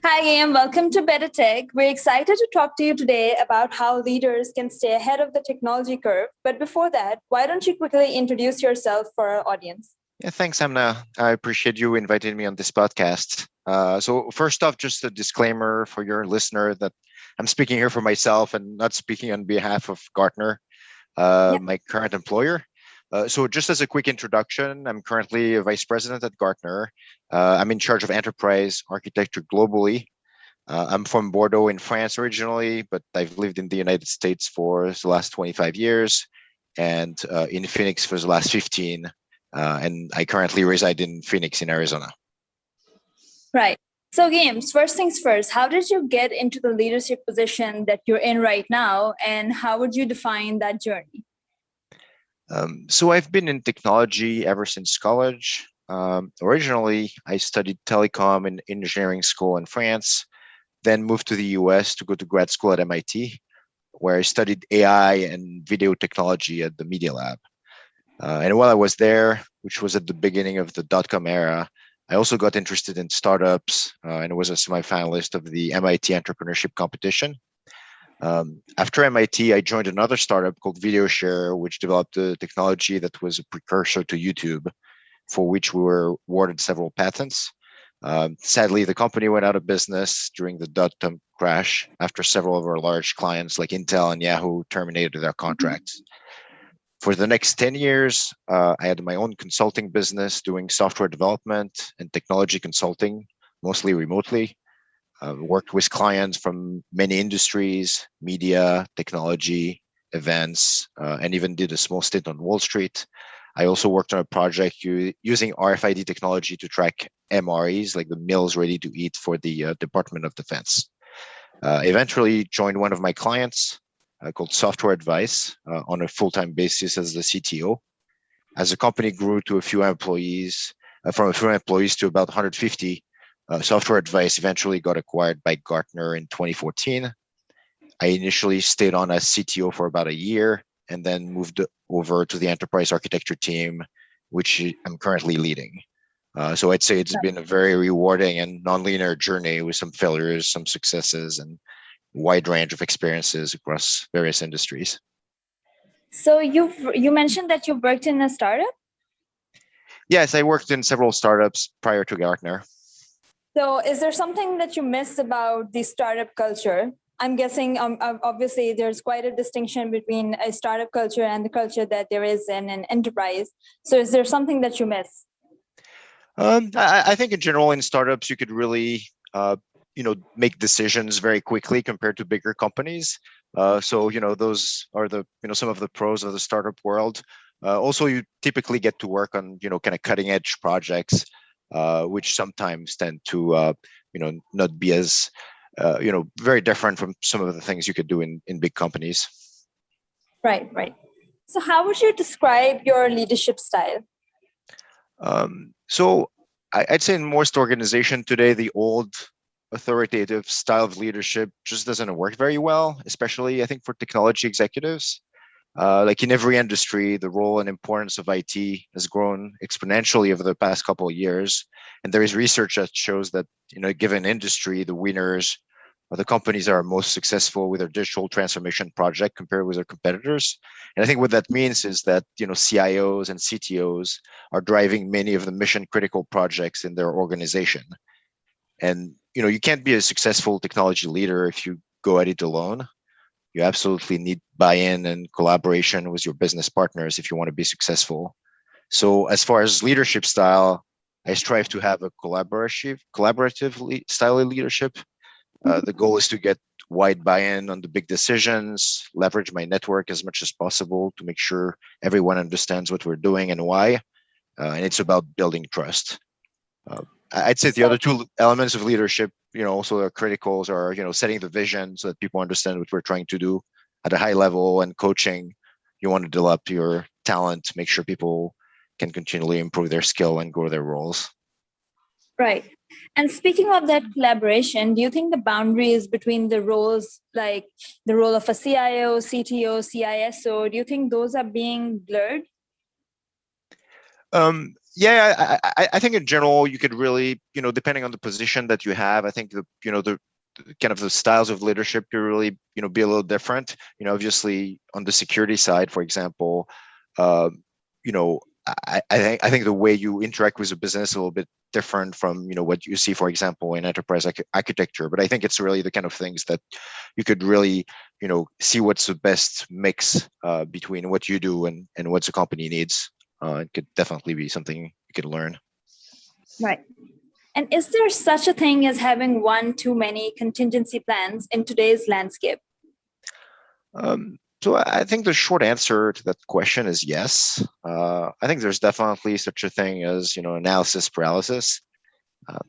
Hi, Guillaume. Welcome to Better Tech. We're excited to talk to you today about how leaders can stay ahead of the technology curve. But before that, why don't you quickly introduce yourself for our audience? Yeah, thanks, Amna. I appreciate you inviting me on this podcast. So first off, just a disclaimer for your listener that I'm speaking here for myself and not speaking on behalf of Gartner, Yeah. my current employer. So just as a quick introduction, I'm currently a vice president at Gartner. I'm in charge of enterprise architecture globally. I'm from Bordeaux in France originally, but I've lived in the United States for the last 25 years and in Phoenix for the last 15. And I currently reside in Phoenix in Arizona. Right. So, Games, first things first, how did you get into the leadership position that you're in right now, and how would you define that journey? So I've been in technology ever since college. Originally, I studied telecom and engineering school in France, then moved to the US to go to grad school at MIT, where I studied AI and video technology at the Media Lab. And while I was there, which was at the beginning of the dot-com era, I also got interested in startups and was a semi-finalist of the MIT entrepreneurship competition. After MIT, I joined another startup called VideoShare, which developed a technology that was a precursor to YouTube, for which we were awarded several patents. Sadly, the company went out of business during the dot-com crash after several of our large clients like Intel and Yahoo terminated their contracts. For the next 10 years, I had my own consulting business doing software development and technology consulting, mostly remotely. Worked with clients from many industries, media, technology, events, and even did a small stint on Wall Street. I also worked on a project using RFID technology to track MREs, like the meals ready to eat for the Department of Defense. Eventually joined one of my clients called Software Advice on a full-time basis as the CTO. As the company grew to a few employees, from a few employees to about 150, Software Advice eventually got acquired by Gartner in 2014. I initially stayed on as CTO for about a year and then moved over to the enterprise architecture team, which I'm currently leading. So I'd say it's been a very rewarding and nonlinear journey with some failures, some successes, and wide range of experiences across various industries. So you mentioned that you worked in a startup. Yes, I worked in several startups prior to Gartner. So is there something that you missed about the startup culture? I'm guessing obviously there's quite a distinction between a startup culture and the culture that there is in an enterprise. So is there something that you miss? I think in general in startups you could really make decisions very quickly compared to bigger companies. So those are the some of the pros of the startup world. Also, you typically get to work on kind of cutting edge projects, which sometimes tend to not be as very different from some of the things you could do in big companies. Right. So how would you describe your leadership style? So I'd say in most organization today, the old authoritative style of leadership just doesn't work very well, especially I think for technology executives. Like in every industry, the role and importance of IT has grown exponentially over the past couple of years. And there is research that shows that in a given industry, the winners are the companies that are most successful with their digital transformation project compared with their competitors. And I think what that means is that CIOs and CTOs are driving many of the mission critical projects in their organization. And you can't be a successful technology leader if you go at it alone. You absolutely need buy-in and collaboration with your business partners if you want to be successful. So as far as leadership style, I strive to have a collaborative style of leadership. The goal is to get wide buy-in on the big decisions, leverage my network as much as possible to make sure everyone understands what we're doing and why. And it's about building trust. I'd say the other two elements of leadership, also are criticals are, setting the vision so that people understand what we're trying to do at a high level, and coaching. You want to develop your talent, make sure people can continually improve their skill and grow their roles. Right. And speaking of that collaboration, do you think the boundaries between the roles, like the role of a CIO, CTO, CISO, do you think those are being blurred? I think in general you could really, depending on the position that you have, I think the kind of the styles of leadership could really, be a little different. Obviously on the security side, for example, uh, you know, I think the way you interact with a business is a little bit different from what you see, for example, in enterprise architecture. But I think it's really the kind of things that you could really see what's the best mix between what you do and what the company needs. It could definitely be something you could learn. Right. And is there such a thing as having one too many contingency plans in today's landscape? So I think the short answer to that question is yes. I think there's definitely such a thing as analysis paralysis,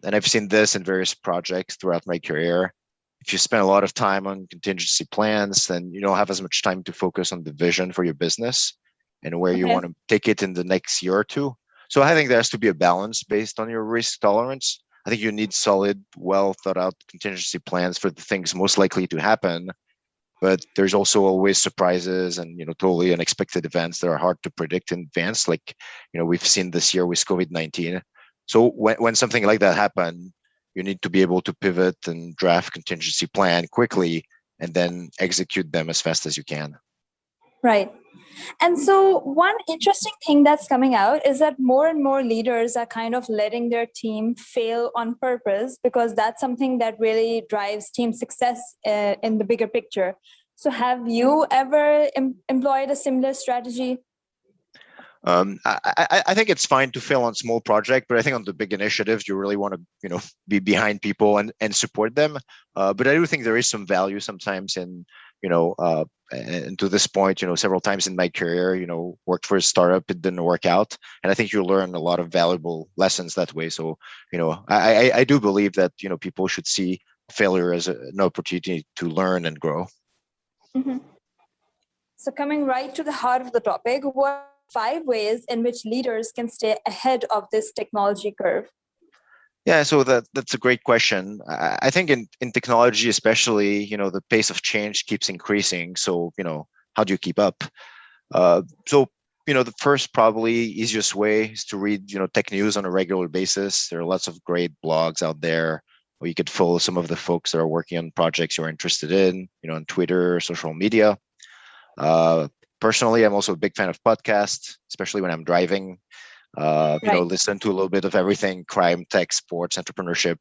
and I've seen this in various projects throughout my career. If you spend a lot of time on contingency plans, then you don't have as much time to focus on the vision for your business and where you Okay. want to take it in the next year or two. So I think there has to be a balance based on your risk tolerance. I think you need solid, well thought out contingency plans for the things most likely to happen, but there's also always surprises and totally unexpected events that are hard to predict in advance, like we've seen this year with COVID-19. So when something like that happens, you need to be able to pivot and draft contingency plan quickly and then execute them as fast as you can. Right. And so one interesting thing that's coming out is that more and more leaders are kind of letting their team fail on purpose, because that's something that really drives team success in the bigger picture. So have you ever employed a similar strategy? I think it's fine to fail on small projects, but I think on the big initiatives, you really want to, be behind people and support them. But I do think there is some value sometimes in, and to this point, several times in my career, worked for a startup, it didn't work out, and I think you learn a lot of valuable lessons that way. So, I do believe that people should see failure as an opportunity to learn and grow. Mm-hmm. So coming right to the heart of the topic, what are 5 ways in which leaders can stay ahead of this technology curve? Yeah, so that's a great question. I think in technology, especially, the pace of change keeps increasing. So, how do you keep up? So, the first probably easiest way is to read, tech news on a regular basis. There are lots of great blogs out there, or you could follow some of the folks that are working on projects you're interested in, on Twitter, social media. Personally, I'm also a big fan of podcasts, especially when I'm driving. Right. Listen to a little bit of everything: crime, tech, sports, entrepreneurship.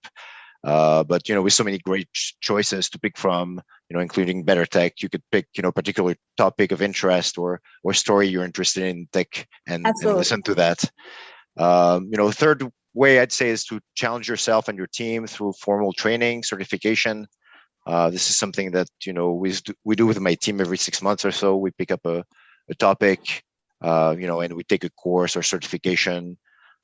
But with so many great choices to pick from, including better tech, you could pick, particular topic of interest or story you're interested in tech and listen to that. Third way I'd say is to challenge yourself and your team through formal training, certification. This is something that we do with my team every 6 months or so. We pick up a topic, and we take a course or certification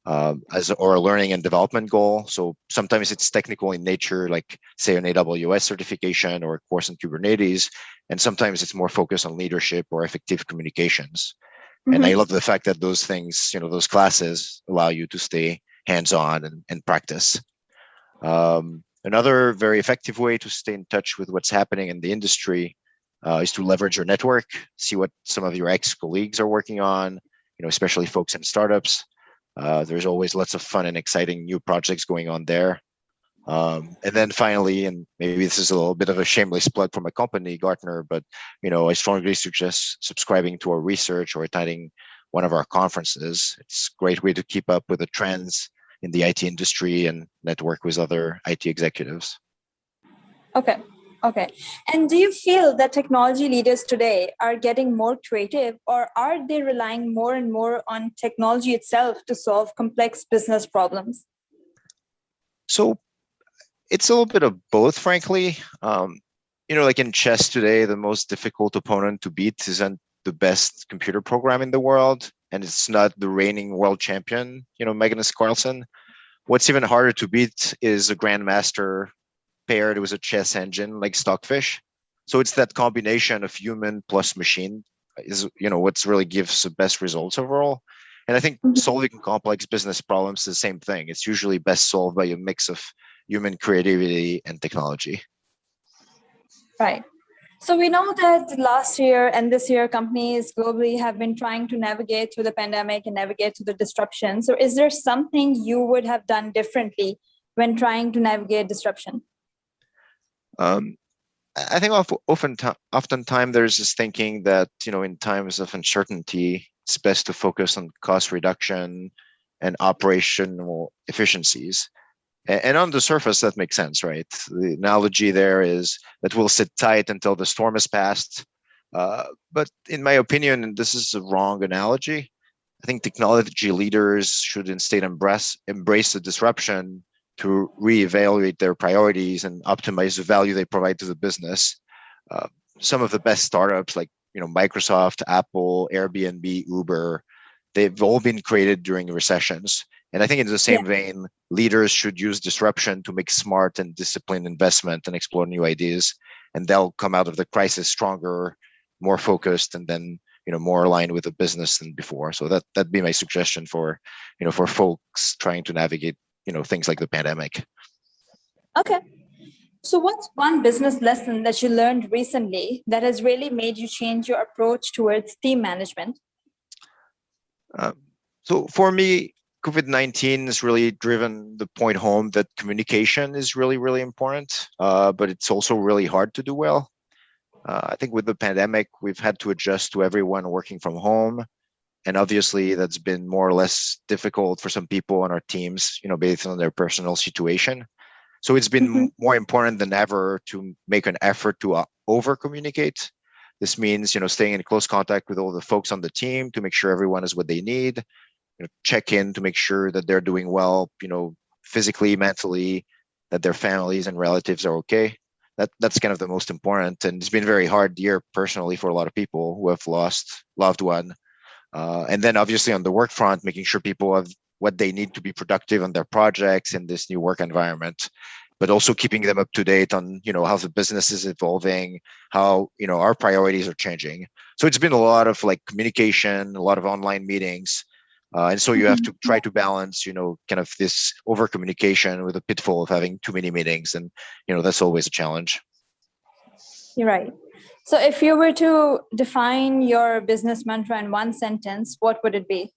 or a learning and development goal. So sometimes it's technical in nature, like say an AWS certification or a course in Kubernetes, and sometimes it's more focused on leadership or effective communications. Mm-hmm. And I love the fact that those things, those classes allow you to stay hands-on and practice. Another very effective way to stay in touch with what's happening in the industry is to leverage your network, see what some of your ex-colleagues are working on, especially folks in startups. There's always lots of fun and exciting new projects going on there. And then finally, and maybe this is a little bit of a shameless plug for my company, Gartner, but I strongly suggest subscribing to our research or attending one of our conferences. It's a great way to keep up with the trends in the IT industry and network with other IT executives. Okay. And do you feel that technology leaders today are getting more creative, or are they relying more and more on technology itself to solve complex business problems? So it's a little bit of both, frankly. Like in chess today, the most difficult opponent to beat isn't the best computer program in the world, and it's not the reigning world champion, Magnus Carlsen. What's even harder to beat is a grandmaster paired with a chess engine like Stockfish. So it's that combination of human plus machine is, what's really gives the best results overall. And I think solving complex business problems is the same thing. It's usually best solved by a mix of human creativity and technology. Right. So we know that last year and this year, companies globally have been trying to navigate through the pandemic and navigate through the disruption. So is there something you would have done differently when trying to navigate disruption? Um, I think oftentimes there's this thinking that, in times of uncertainty, it's best to focus on cost reduction and operational efficiencies. And on the surface, that makes sense, right? The analogy there is that we'll sit tight until the storm has passed. But in my opinion, and this is a wrong analogy. I think technology leaders should instead embrace the disruption to reevaluate their priorities and optimize the value they provide to the business. Uh, some of the best startups, like Microsoft, Apple, Airbnb, Uber, they've all been created during recessions. And I think in the same vein, leaders should use disruption to make smart and disciplined investment and explore new ideas. And they'll come out of the crisis stronger, more focused, and then more aligned with the business than before. So that'd be my suggestion for for folks trying to navigate things like the pandemic. Okay. So what's one business lesson that you learned recently that has really made you change your approach towards team management? So for me, COVID-19 has really driven the point home that communication is really, really important, but it's also really hard to do well. I think with the pandemic, we've had to adjust to everyone working from home. And obviously, that's been more or less difficult for some people on our teams, based on their personal situation. So it's been more important than ever to make an effort to over communicate. This means, staying in close contact with all the folks on the team to make sure everyone is what they need. Check in to make sure that they're doing well, physically, mentally, that their families and relatives are okay. That's kind of the most important. And it's been a very hard year personally for a lot of people who have lost loved one. And then obviously on the work front, making sure people have what they need to be productive on their projects in this new work environment, but also keeping them up to date on, how the business is evolving, how, our priorities are changing. So it's been a lot of communication, a lot of online meetings. And so you have to try to balance, kind of this over communication with the pitfall of having too many meetings. And, that's always a challenge. You're right. So if you were to define your business mantra in one sentence, what would it be?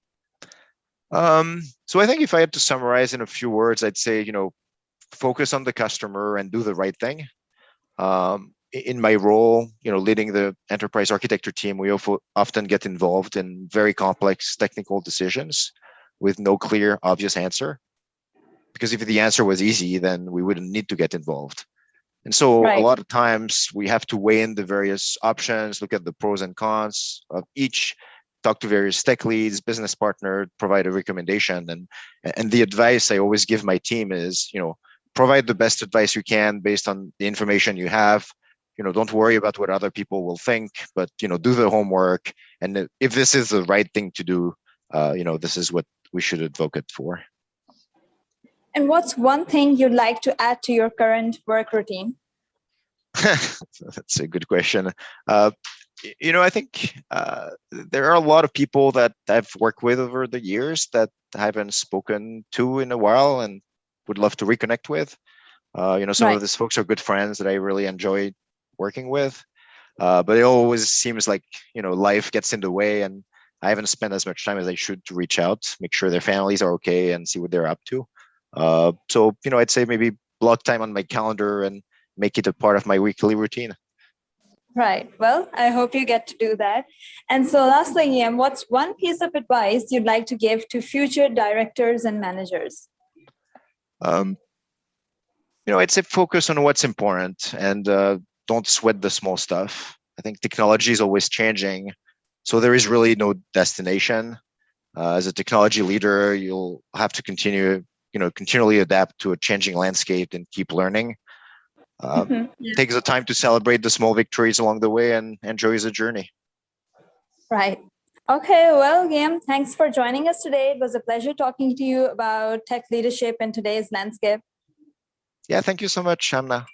So I think if I had to summarize in a few words, I'd say, focus on the customer and do the right thing. In my role, leading the enterprise architecture team, we often get involved in very complex technical decisions with no clear, obvious answer. Because if the answer was easy, then we wouldn't need to get involved. And so a lot of times we have to weigh in the various options, look at the pros and cons of each, talk to various tech leads, business partner, provide a recommendation. And the advice I always give my team is, provide the best advice you can based on the information you have. Don't worry about what other people will think, but, do the homework. And if this is the right thing to do, this is what we should advocate for. And what's one thing you'd like to add to your current work routine? That's a good question. I think there are a lot of people that I've worked with over the years that I haven't spoken to in a while and would love to reconnect with. Some of these folks are good friends that I really enjoy working with. But it always seems like, life gets in the way and I haven't spent as much time as I should to reach out, make sure their families are okay and see what they're up to. So, I'd say maybe block time on my calendar and make it a part of my weekly routine. Right. Well, I hope you get to do that. And so lastly, Ian, what's one piece of advice you'd like to give to future directors and managers? I'd say focus on what's important and don't sweat the small stuff. I think technology is always changing. So there is really no destination. As a technology leader, you'll have to continually adapt to a changing landscape and keep learning. Take the time to celebrate the small victories along the way and enjoy the journey. Right. Okay. Well, Guillaume, thanks for joining us today. It was a pleasure talking to you about tech leadership in today's landscape. Yeah, thank you so much, Shamna.